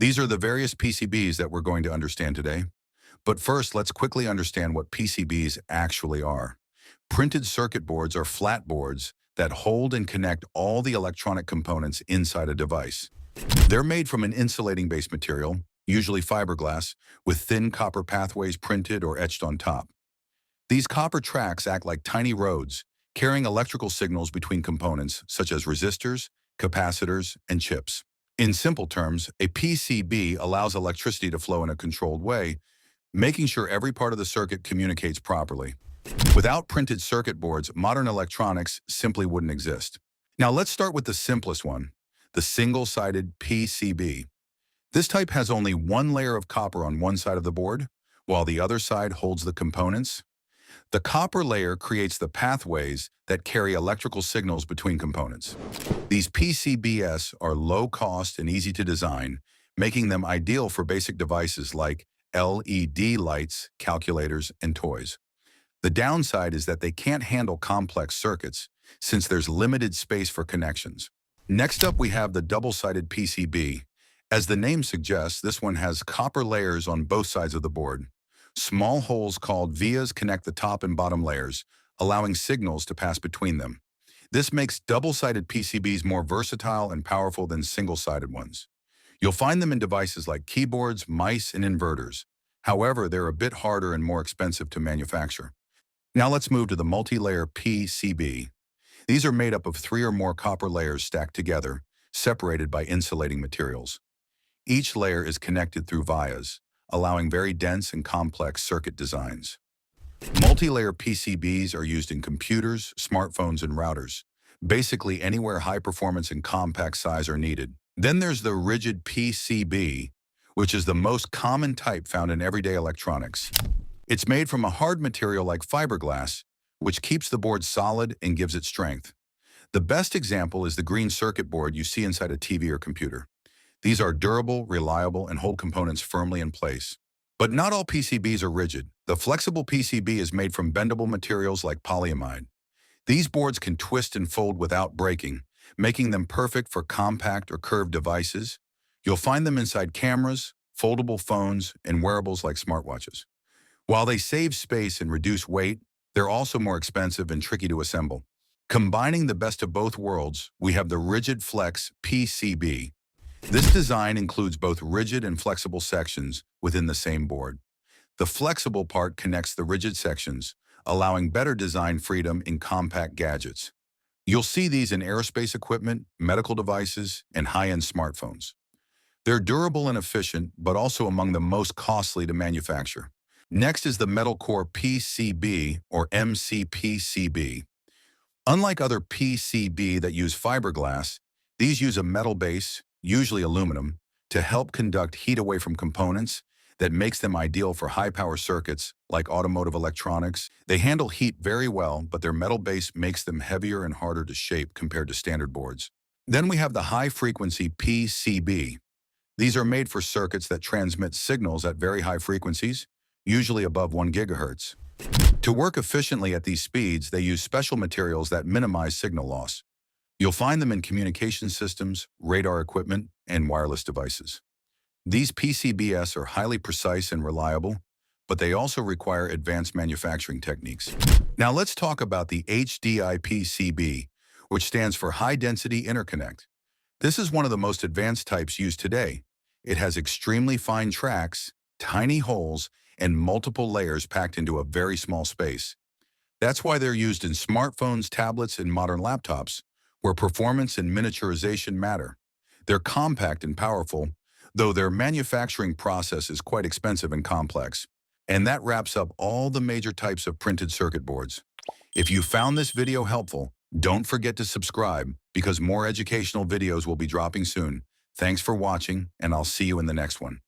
These are the various PCBs that we're going to understand today. But first, let's quickly understand what PCBs actually are. Printed circuit boards are flat boards that hold and connect all the electronic components inside a device. They're made from an insulating-based material, usually fiberglass, with thin copper pathways printed or etched on top. These copper tracks act like tiny roads, carrying electrical signals between components such as resistors, capacitors, and chips. In simple terms, a PCB allows electricity to flow in a controlled way, making sure every part of the circuit communicates properly. Without printed circuit boards, modern electronics simply wouldn't exist. Now let's start with the simplest one, the single-sided PCB. This type has only one layer of copper on one side of the board, while the other side holds the components. The copper layer creates the pathways that carry electrical signals between components. These PCBs are low cost and easy to design, making them ideal for basic devices like LED lights, calculators, and toys. The downside is that they can't handle complex circuits, since there's limited space for connections. Next up, we have the double-sided PCB. As the name suggests, this one has copper layers on both sides of the board. Small holes called vias connect the top and bottom layers, allowing signals to pass between them. This makes double-sided PCBs more versatile and powerful than single-sided ones. You'll find them in devices like keyboards, mice, and inverters. However, they're a bit harder and more expensive to manufacture. Now let's move to the multi-layer PCB. These are made up of 3 or more copper layers stacked together, separated by insulating materials. Each layer is connected through vias, allowing very dense and complex circuit designs. Multi-layer PCBs are used in computers, smartphones, and routers, basically anywhere high performance and compact size are needed. Then there's the rigid PCB, which is the most common type found in everyday electronics. It's made from a hard material like fiberglass, which keeps the board solid and gives it strength. The best example is the green circuit board you see inside a TV or computer. These are durable, reliable, and hold components firmly in place. But not all PCBs are rigid. The flexible PCB is made from bendable materials like polyamide. These boards can twist and fold without breaking, making them perfect for compact or curved devices. You'll find them inside cameras, foldable phones, and wearables like smartwatches. While they save space and reduce weight, they're also more expensive and tricky to assemble. Combining the best of both worlds, we have the Rigid Flex PCB. This design includes both rigid and flexible sections within the same board. The flexible part connects the rigid sections, allowing better design freedom in compact gadgets. You'll see these in aerospace equipment, medical devices, and high-end smartphones. They're durable and efficient, but also among the most costly to manufacture. Next is the Metal Core PCB, or MCPCB. Unlike other PCB that use fiberglass, these use a metal base, usually aluminum, to help conduct heat away from components that makes them ideal for high-power circuits like automotive electronics. They handle heat very well, but their metal base makes them heavier and harder to shape compared to standard boards. Then we have the high-frequency PCB. These are made for circuits that transmit signals at very high frequencies, usually above 1 gigahertz. To work efficiently at these speeds, they use special materials that minimize signal loss. You'll find them in communication systems, radar equipment, and wireless devices. These PCBs are highly precise and reliable, but they also require advanced manufacturing techniques. Now let's talk about the HDI PCB, which stands for High Density Interconnect. This is one of the most advanced types used today. It has extremely fine tracks, tiny holes, and multiple layers packed into a very small space. That's why they're used in smartphones, tablets, and modern laptops, where performance and miniaturization matter. They're compact and powerful, though their manufacturing process is quite expensive and complex. And that wraps up all the major types of printed circuit boards. If you found this video helpful, don't forget to subscribe, because more educational videos will be dropping soon. Thanks for watching, and I'll see you in the next one.